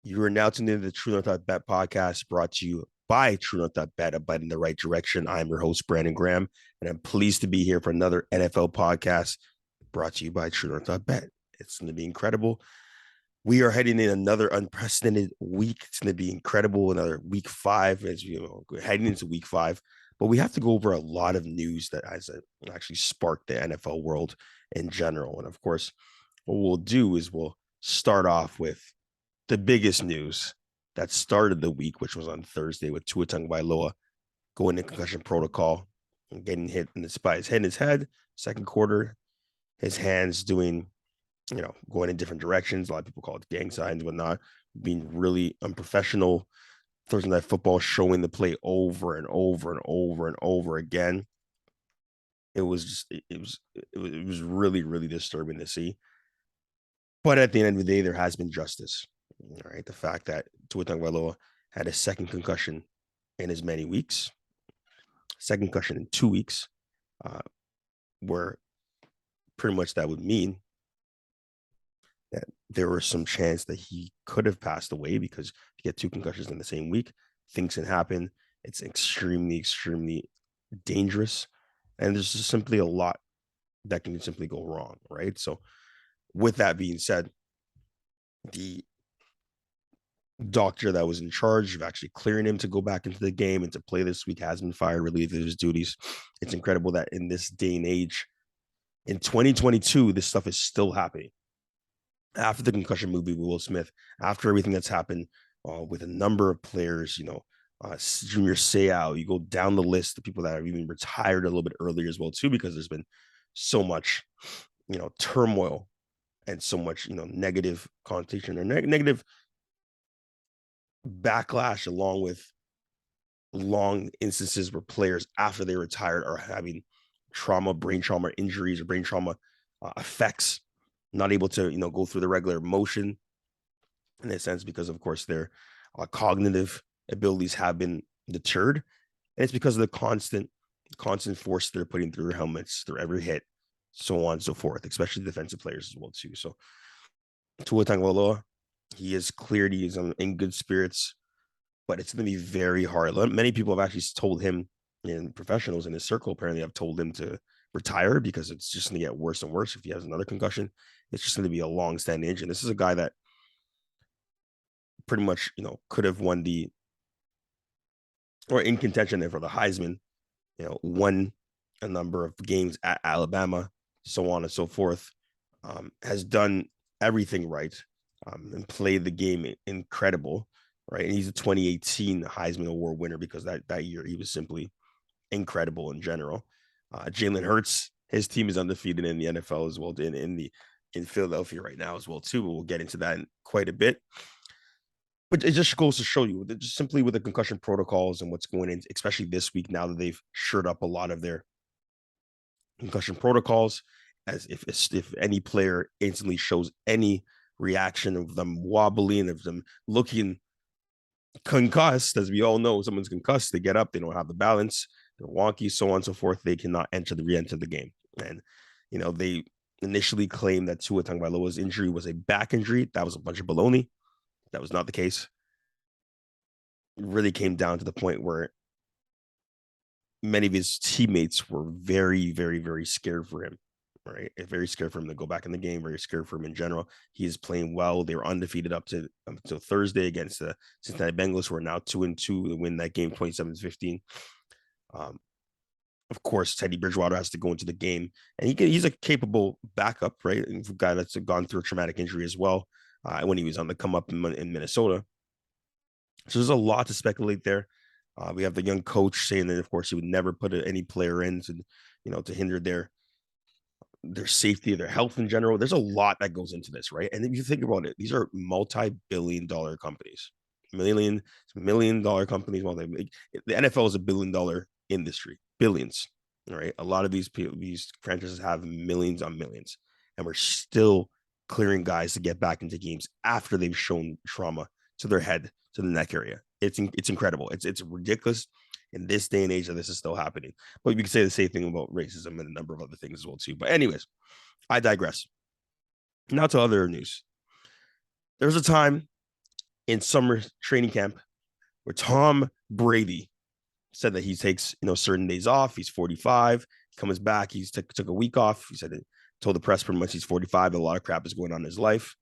You are now tuned into the TRUENORTH.BET podcast brought to you by TRUENORTH.BET, a bet in the right direction. I'm your host, Brandon Graham, and I'm pleased to be here for another NFL podcast brought to you by TRUENORTH.BET. It's going to be incredible. We are heading in another unprecedented week. It's going to be incredible. Another week 5, as you know, we're heading into week 5. But we have to go over a lot of news that has actually sparked the NFL world in general. And of course, what we'll do is we'll start off with the biggest news that started the week, which was on Thursday with Tua Tagovailoa going into concussion protocol and getting hit in the spine. His head in his head, second quarter, his hands doing, going in different directions. A lot of people call it gang signs, whatnot, being really unprofessional. Thursday Night Football showing the play over and over and over and over again. It was really, really disturbing to see. But at the end of the day, there has been justice. All right. The fact that Tua Tagovailoa had a second concussion in as many weeks, second concussion in 2 weeks, where pretty much that would mean that there was some chance that he could have passed away, because if you get 2 concussions in the same week, things can happen. It's extremely, extremely dangerous. And there's just simply a lot that can simply go wrong. Right. So with that being said, the doctor that was in charge of actually clearing him to go back into the game and to play this week has been fired, relieved of his duties. It's incredible that in this day and age, in 2022, this stuff is still happening. After the concussion movie with Will Smith, after everything that's happened with a number of players, Junior Seau, you go down the list of people that have even retired a little bit earlier as well, too, because there's been so much, turmoil and so much, negative connotation or negative backlash, along with long instances where players after they retired are having trauma, brain trauma, injuries, or brain trauma effects, not able to, go through the regular motion in a sense, because of course their cognitive abilities have been deterred. And it's because of the constant force they're putting through their helmets, through every hit, so on and so forth, especially defensive players as well too. So Tua Tagovailoa, he is cleared. He is in good spirits, but it's going to be very hard. Many people have actually told him, and professionals in his circle apparently have told him to retire, because it's just going to get worse and worse if he has another concussion. It's just going to be a long-standing injury. And this is a guy that pretty much, could have won or in contention for the Heisman, won a number of games at Alabama, so on and so forth, has done everything right, and played the game incredible, right? And he's a 2018 Heisman Award winner, because that year he was simply incredible in general. Jalen Hurts, his team is undefeated in the NFL as well, in Philadelphia right now as well too. But we'll get into that in quite a bit. But it just goes to show you that just simply with the concussion protocols and what's going in, especially this week, now that they've shored up a lot of their concussion protocols, as if any player instantly shows any reaction of them wobbling, of them looking concussed, as we all know, someone's concussed, they get up, they don't have the balance, they're wonky, so on and so forth, they cannot re-enter the game. And they initially claimed that Tua Tagovailoa's injury was a back injury. That was a bunch of baloney. That was not the case. It really came down to the point where many of his teammates were very, very, very scared for him, right? Very scared for him to go back in the game, very scared for him in general. He is playing well. They were undefeated up until Thursday against the Cincinnati Bengals, who are now 2-2 to win that game 27-15. Of course, Teddy Bridgewater has to go into the game, and he's a capable backup, right? A guy that's gone through a traumatic injury as well, when he was on the come up in Minnesota. So there's a lot to speculate there. We have the young coach saying that, of course, he would never put any player in to hinder their safety, their health in general. There's a lot that goes into this, right? And if you think about it, these are multi-billion-dollar companies, million-dollar companies. Well, the NFL is $1 billion industry, billions. All right, a lot of these franchises have millions on millions, and we're still clearing guys to get back into games after they've shown trauma to their head, to the neck area. It's incredible. It's ridiculous in this day and age that this is still happening. But you can say the same thing about racism and a number of other things as well too. But anyways, I digress. Now to other news. There was a time in summer training camp where Tom Brady said that he takes, certain days off. He's 45. He comes back. He's took a week off. He said it, told the press pretty much he's 45. A lot of crap is going on in his life.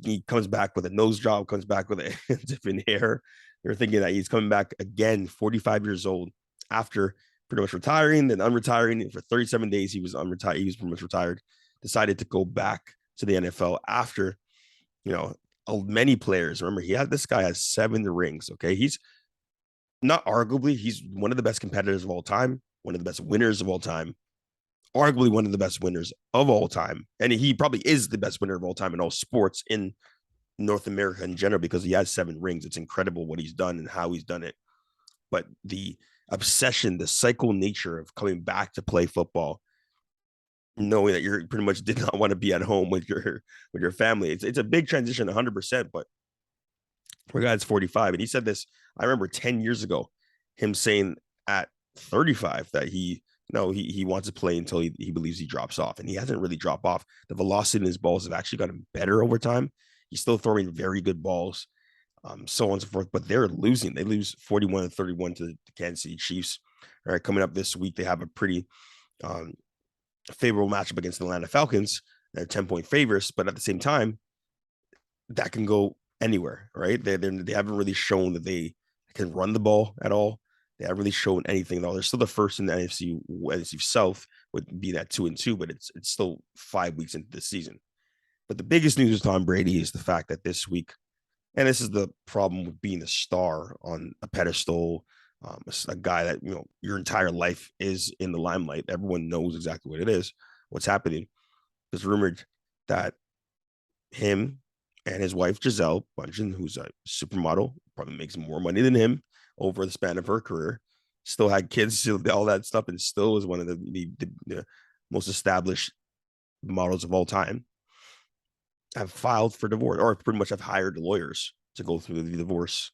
He comes back with a nose job, comes back with a different hair. You're thinking that he's coming back again, 45 years old, after pretty much retiring, then unretiring. For 37 days, he was unretired. He was pretty much retired. Decided to go back to the NFL after, many players. Remember, this guy has 7 rings. Okay, he's not arguably, he's one of the best competitors of all time, one of the best winners of all time, arguably one of the best winners of all time. And he probably is the best winner of all time in all sports in North America in general, because he has 7 rings. It's incredible what he's done and how he's done it. But the obsession, the cycle nature of coming back to play football, knowing that you're pretty much did not want to be at home with your family. It's a big transition, 100%. But for a guy that's 45, and he said this, I remember 10 years ago, him saying at 35 that he wants to play until he believes he drops off, and he hasn't really dropped off. The velocity in his balls have actually gotten better over time. He's still throwing very good balls, so on and so forth. But they're losing. They lose 41-31 to the Kansas City Chiefs. All right, coming up this week, they have a pretty favorable matchup against the Atlanta Falcons. They're 10-point favorites, but at the same time, that can go anywhere, right? They haven't really shown that they can run the ball at all. They haven't really shown anything at all. They're still the first in the NFC South, would be that 2-2, but it's still 5 weeks into the season. But the biggest news with Tom Brady is the fact that this week, and this is the problem with being a star on a pedestal, a guy that your entire life is in the limelight. Everyone knows exactly what it is, what's happening. It's rumored that him and his wife Gisele Bundchen, who's a supermodel, probably makes more money than him over the span of her career, still had kids, all that stuff, and still is one of the most established models of all time, have filed for divorce, or pretty much have hired lawyers to go through the divorce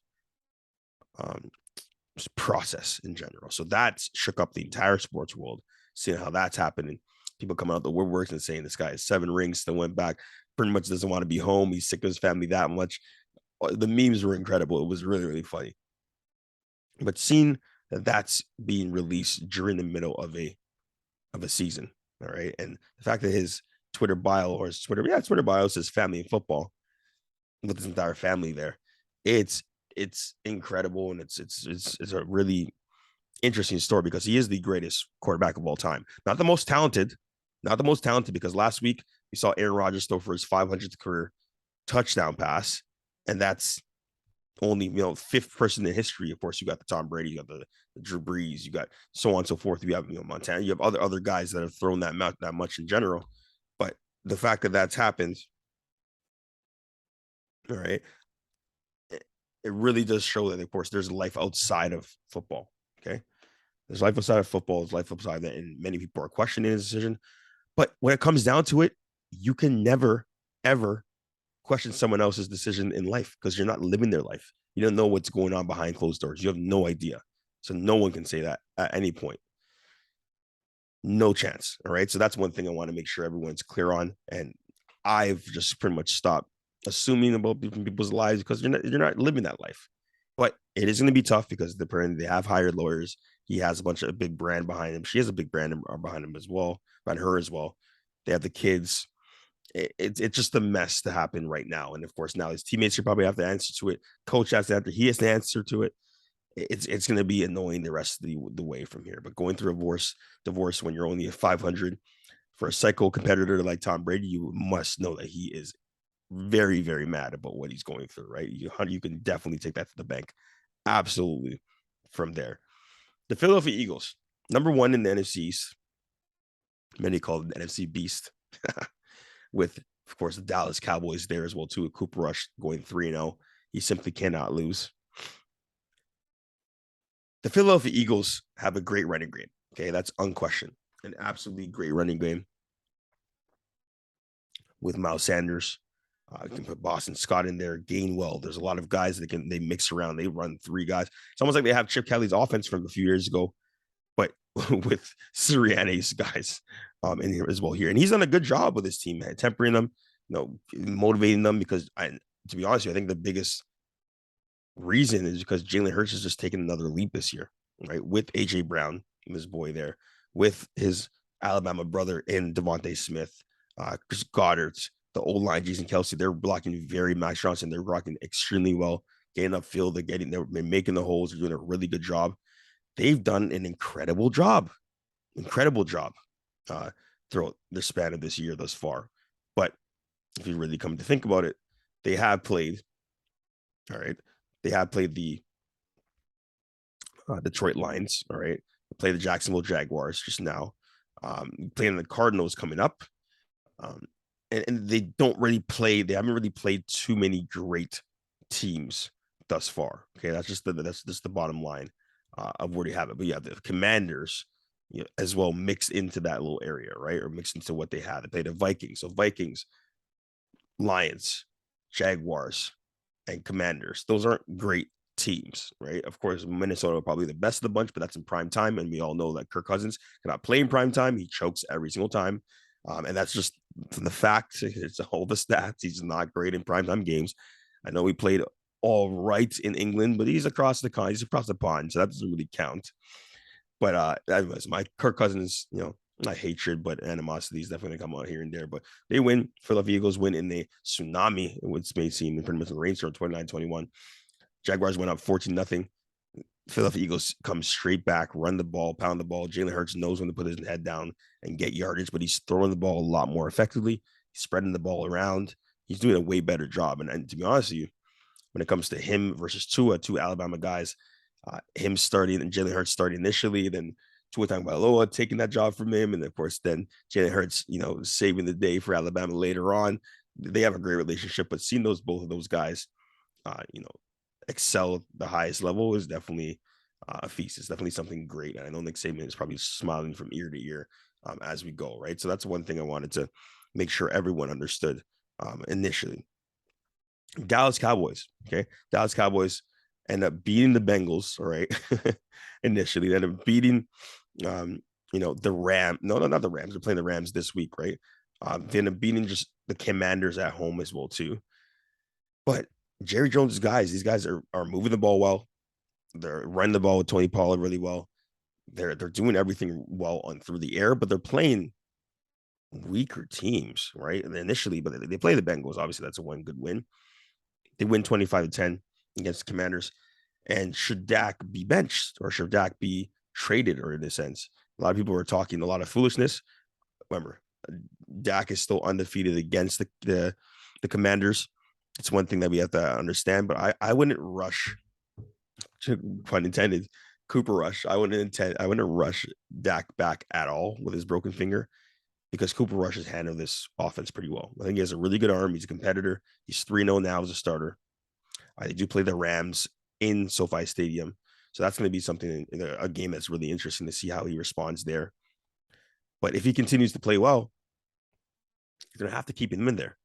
process in general. So that's shook up the entire sports world, seeing how that's happening. People coming out the woodworks and saying this guy has 7 rings, still went back, pretty much doesn't want to be home. He's sick of his family that much. The memes were incredible. It was really, really funny. But seeing that that's being released during the middle of a season, all right, and the fact that his Twitter bio says family and football with his entire family there, it's incredible, and it's a really interesting story, because he is the greatest quarterback of all time. Not the most talented, because last week we saw Aaron Rodgers throw for his 500th career touchdown pass, and that's only 5th person in history. Of course, you got the Tom Brady, you got the Drew Brees, you got so on and so forth. You have Montana, you have other guys that have thrown that much in general. But the fact that that's happened, all right, it really does show that, of course, there's life outside of football. Okay, there's life outside of football. There's life outside that, and many people are questioning his decision. But when it comes down to it, you can never, ever question someone else's decision in life, because you're not living their life. You don't know what's going on behind closed doors. You have no idea. So no one can say that at any point. No chance. All right. So that's one thing I want to make sure everyone's clear on. And I've just pretty much stopped assuming about different people's lives, because you're not living that life. But it is going to be tough, because they have hired lawyers. He has a big brand behind him. She has a big brand behind him as well, behind her as well. They have the kids. It's just a mess to happen right now. And of course, now his teammates should probably have to answer to it. Coach has to answer. He has to answer to it. It's going to be annoying the rest of the way from here. But going through a divorce when you're only at 500 for a psycho competitor like Tom Brady, you must know that he is very, very mad about what he's going through, right? You can definitely take that to the bank. Absolutely. From there, the Philadelphia Eagles, number 1 in the NFC East. Many call it the NFC Beast. With, of course, the Dallas Cowboys there as well, too, with Cooper Rush going 3-0. He simply cannot lose. The Philadelphia Eagles have a great running game. Okay, that's unquestioned. An absolutely great running game with Miles Sanders. You can put Boston Scott in there, Gainwell. There's a lot of guys that they mix around. They run 3 guys. It's almost like they have Chip Kelly's offense from a few years ago, but with Sirianni's guys in here as well here. And he's done a good job with his team, man, tempering them, motivating them, because to be honest with you, I think the biggest reason is because Jalen Hurts has just taken another leap this year, right? With AJ Brown, this boy there, with his Alabama brother in Devontae Smith, Chris Goddard, the old line, Jason Kelsey, they're blocking very Max Johnson. They're blocking extremely well, getting upfield. They're making the holes. They're doing a really good job. They've done an incredible job uh, throughout the span of this year thus far. But if you really come to think about it, they have played, all right, they have played the Detroit Lions, all right, they play the Jacksonville Jaguars just now, playing the Cardinals coming up. Um, and they they haven't really played too many great teams thus far. Okay, that's just the bottom line of where you have it. But you have the Commanders, as well mixed into that little area, right? Or mixed into what they have. They play the Vikings. So Vikings, Lions, Jaguars, and Commanders. Those aren't great teams, right? Of course, Minnesota are probably the best of the bunch, but that's in prime time. And we all know that Kirk Cousins cannot play in prime time. He chokes every single time. And that's just the fact. It's all the stats. He's not great in primetime games. I know he played all right in England, but he's across the pond, so that doesn't really count. But anyways, my Kirk Cousins, not hatred, but animosity is definitely come out here and there. But they win. Philadelphia Eagles win in a tsunami, which may seem pretty much a rainstorm, 29-21. Jaguars went up 14-0. Philadelphia Eagles come straight back, run the ball, pound the ball. Jalen Hurts knows when to put his head down and get yardage, but he's throwing the ball a lot more effectively. He's spreading the ball around. He's doing a way better job. And to be honest with you, when it comes to him versus Tua, two Alabama guys, him starting and Jalen Hurts starting initially, then Tua Tagovailoa taking that job from him, and of course then Jalen Hurts, saving the day for Alabama later on. They have a great relationship, but seeing both of those guys, excel at the highest level is definitely a feast. It's definitely something great, and I know Nick Saban is probably smiling from ear to ear as we go, right? So that's one thing I wanted to make sure everyone understood initially. Dallas Cowboys, okay? Dallas Cowboys end up beating the Bengals, all right? Initially, they end up beating, the Rams. No, not the Rams. They're playing the Rams this week, right? They end up beating just the Commanders at home as well, too. But Jerry Jones' guys, these guys are moving the ball well. They're running the ball with Tony Pollard really well. They're doing everything well on through the air, but they're playing weaker teams, right? And initially, but they play the Bengals. Obviously, that's a one good win. They win 25-10 against the Commanders. And should Dak be benched or should Dak be traded, or in a sense? A lot of people were talking a lot of foolishness. Remember, Dak is still undefeated against the Commanders. It's one thing that we have to understand, but I wouldn't rush, pun intended, Cooper Rush. I wouldn't rush Dak back at all with his broken finger, because Cooper Rush has handled this offense pretty well. I think he has a really good arm. He's a competitor. He's 3-0 now as a starter. They do play the Rams in SoFi Stadium. So that's going to be something in a game that's really interesting to see how he responds there. But if he continues to play well, you're going to have to keep him in there.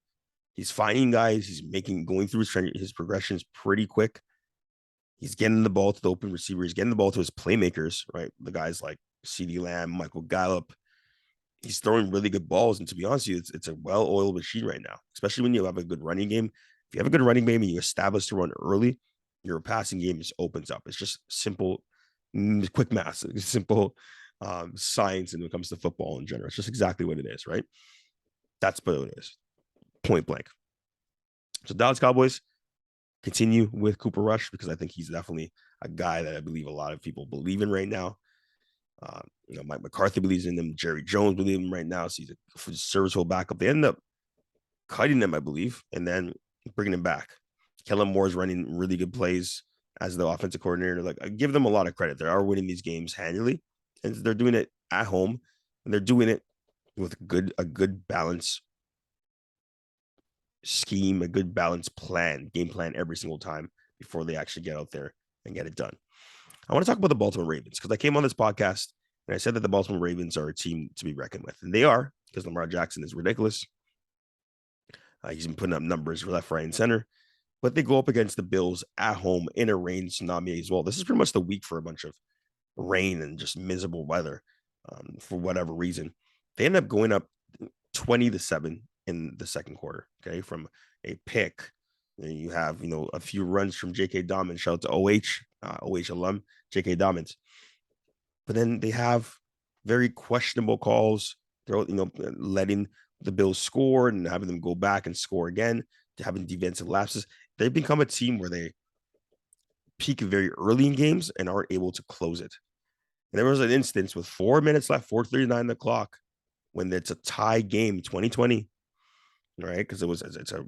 He's finding guys. He's going through his progressions pretty quick. He's getting the ball to the open receiver. He's getting the ball to his playmakers, right? The guys like CeeDee Lamb, Michael Gallup. He's throwing really good balls. And to be honest with you, it's a well-oiled machine right now, especially when you have a good running game. If you have a good running game and you establish to run early, your passing game just opens up. It's just simple, quick math, simple science when it comes to football in general. It's just exactly what it is, right? That's what it is, point blank. So Dallas Cowboys continue with Cooper Rush, because I think he's definitely a guy that I believe a lot of people believe in right now. Mike McCarthy believes in him. Jerry Jones believes in him right now. So he's a serviceable backup. They end up cutting him, I believe, and then bringing him back. Kellen Moore is running really good plays as the offensive coordinator. Like, I give them a lot of credit. They are winning these games handily, and they're doing it at home, and they're doing it with a good balance scheme, a good balance game plan every single time before they actually get out there and get it done. I want to talk about the Baltimore Ravens, because I came on this podcast and I said that the Baltimore Ravens are a team to be reckoned with. And they are, because Lamar Jackson is ridiculous. He's been putting up numbers left, right, and center. But they go up against the Bills at home in a rain tsunami as well. This is pretty much the week for a bunch of rain and just miserable weather for whatever reason. They end up going up 20-7 in the second quarter, okay, from a pick And you have, a few runs from J.K. Dobbins. Shout out to OH alum, J.K. Dobbins. But then they have very questionable calls. They're, letting the Bills score and having them go back and score again, to having defensive lapses. They've become a team where they peak very early in games and aren't able to close it. And there was an instance with 4 minutes left, 4:39 the clock, when it's a tie game, 2020, right? Because it's a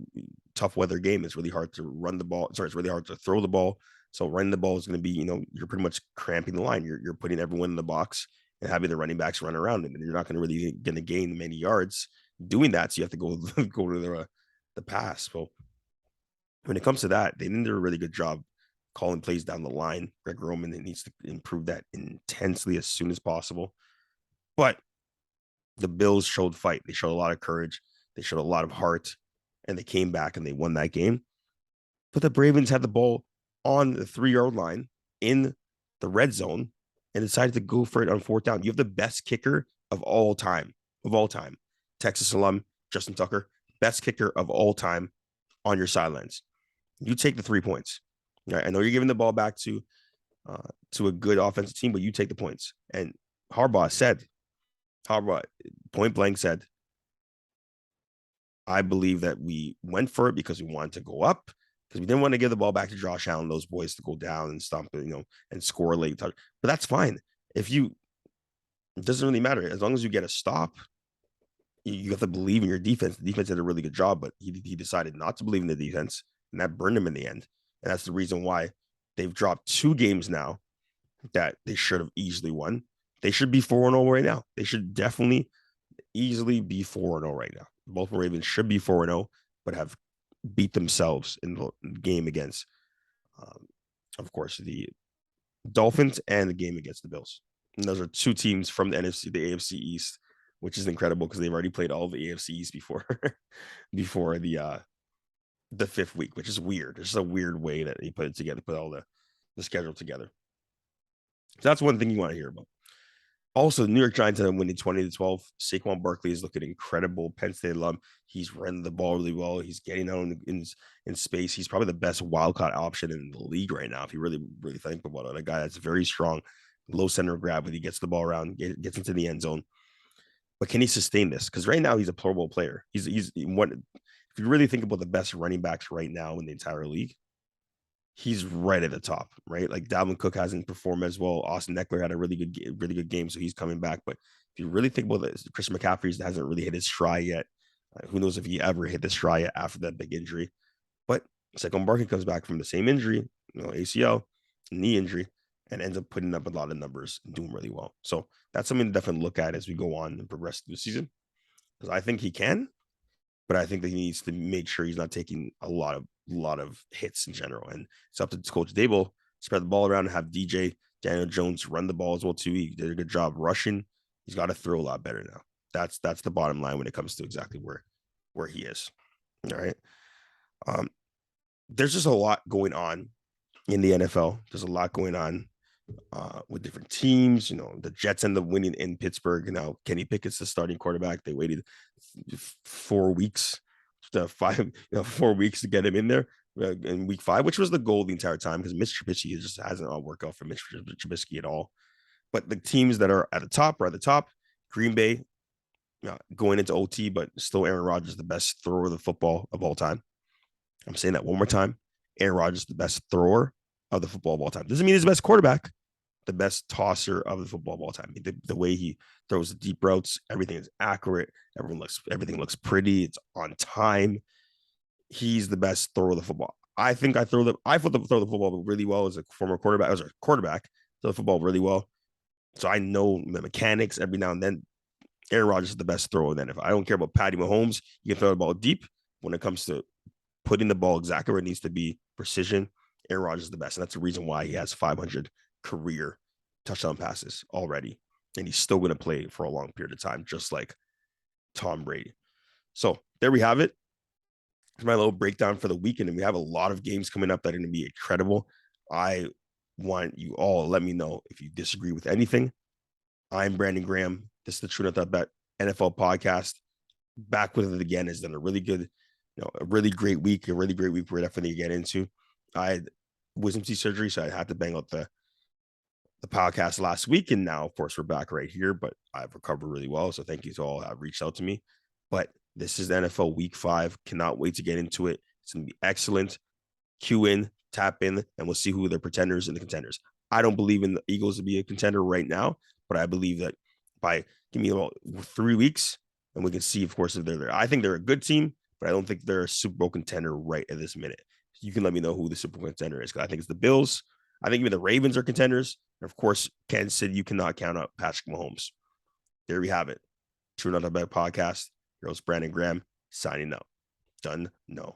tough weather game. It's really hard to run the ball. Sorry, it's really hard to throw the ball. So running the ball is going to be, you're pretty much cramping the line. You're putting everyone in the box and having the running backs run around, and you're not going to really going to gain many yards doing that. So you have to go go to the pass. So when it comes to that, they didn't do a really good job calling plays down the line. Greg Roman needs to improve that intensely as soon as possible. But the Bills showed fight. They showed a lot of courage. They showed a lot of heart, and they came back and they won that game. But the Ravens had the ball on the 3-yard line in the red zone and decided to go for it on 4th down. You have the best kicker of all time, Texas alum, Justin Tucker, best kicker of all time on your sidelines. You take the 3 points. Right? I know you're giving the ball back to a good offensive team, but you take the points. And Harbaugh point blank said, I believe that we went for it because we wanted to go up, because we didn't want to give the ball back to Josh Allen, those boys to go down and stomp, and score a late touch. But that's fine. It doesn't really matter. As long as you get a stop, you have to believe in your defense. The defense did a really good job, but he decided not to believe in the defense, and that burned him in the end. And that's the reason why they've dropped 2 games now that they should have easily won. They should be 4-0 right now. They should definitely easily be 4-0 right now. Both Ravens should be 4-0, but have beat themselves in the game against, of course, the Dolphins and the game against the Bills. And those are 2 teams from the AFC East, which is incredible because they've already played all of the AFC East before the 5th week, which is weird. It's just a weird way that they put it together, put all the schedule together. So that's one thing you want to hear about. Also, the New York Giants are winning 20-12. Saquon Barkley is looking incredible. Penn State alum. He's running the ball really well. He's getting out in space. He's probably the best wildcat option in the league right now, if you really, really think about it. A guy that's very strong, low center of gravity, he gets the ball around, gets into the end zone. But can he sustain this? Because right now he's a Pro Bowl player. He's one. If you really think about the best running backs right now in the entire league, he's right at the top, right? Like Dalvin Cook hasn't performed as well. Austin Eckler had a really good game, so he's coming back. But if you really think about this, Chris McCaffrey hasn't really hit his stride yet. Who knows if he ever hit the stride yet after that big injury? But Saquon Barkley comes back from the same injury, ACL, knee injury, and ends up putting up a lot of numbers and doing really well. So that's something to definitely look at as we go on and progress through the season, because I think he can, but I think that he needs to make sure he's not taking a lot of hits in general. And it's up to Coach Dable, spread the ball around and have DJ Daniel Jones run the ball as well too. He did a good job rushing. He's got to throw a lot better now. That's the bottom line when it comes to exactly where he is. All right. There's just a lot going on in the NFL. There's a lot going on with different teams. The Jets end up winning in Pittsburgh. Now Kenny Pickett's the starting quarterback. They waited 4 weeks to 4 weeks to get him in there in week 5, which was the goal the entire time, because Mitch Trubisky just hasn't all worked out for Mitch Trubisky at all. But the teams that are at the top are at the top. Green Bay going into OT, but still Aaron Rodgers the best thrower of the football of all time. I'm saying that one more time. Aaron Rodgers the best thrower of the football of all time. Doesn't mean he's the best quarterback, the best tosser of the football of all time. The way he throws the deep routes, everything is accurate. Everything looks pretty. It's on time. He's the best thrower of the football. I think I throw the football really well as a former quarterback. As a quarterback, throw the football really well. So I know the mechanics. Every now and then, Aaron Rodgers is the best thrower. Then if I don't care about Patty Mahomes, you can throw the ball deep. When it comes to putting the ball exactly where it needs to be, precision, Aaron Rodgers is the best. And that's the reason why he has 500 career touchdown passes already. And he's still going to play for a long period of time, just like Tom Brady. So there we have it. It's my little breakdown for the weekend. And we have a lot of games coming up that are going to be incredible. I want you all to let me know if you disagree with anything. I'm Brandon Graham. This is the TRUENORTH.BET NFL podcast. Back with it again. Has done a really good a really great week. We're definitely get into. I had wisdom teeth surgery, so I had to bang out the podcast last week, and now, of course, we're back right here. But I've recovered really well, so thank you to all who have reached out to me. But this is the NFL Week 5. Cannot wait to get into it. It's going to be excellent. Cue in, tap in, and we'll see who the pretenders and the contenders. I don't believe in the Eagles to be a contender right now, but I believe that give me about 3 weeks, and we can see, of course, if they're there. I think they're a good team, but I don't think they're a Super Bowl contender right at this minute. You can let me know who the Super Bowl contender is, because I think it's the Bills. I think even the Ravens are contenders. And of course, Kansas City, you cannot count out Patrick Mahomes. There we have it. True Not a Bad Podcast. Your host, Brandon Graham, signing out. Done. No.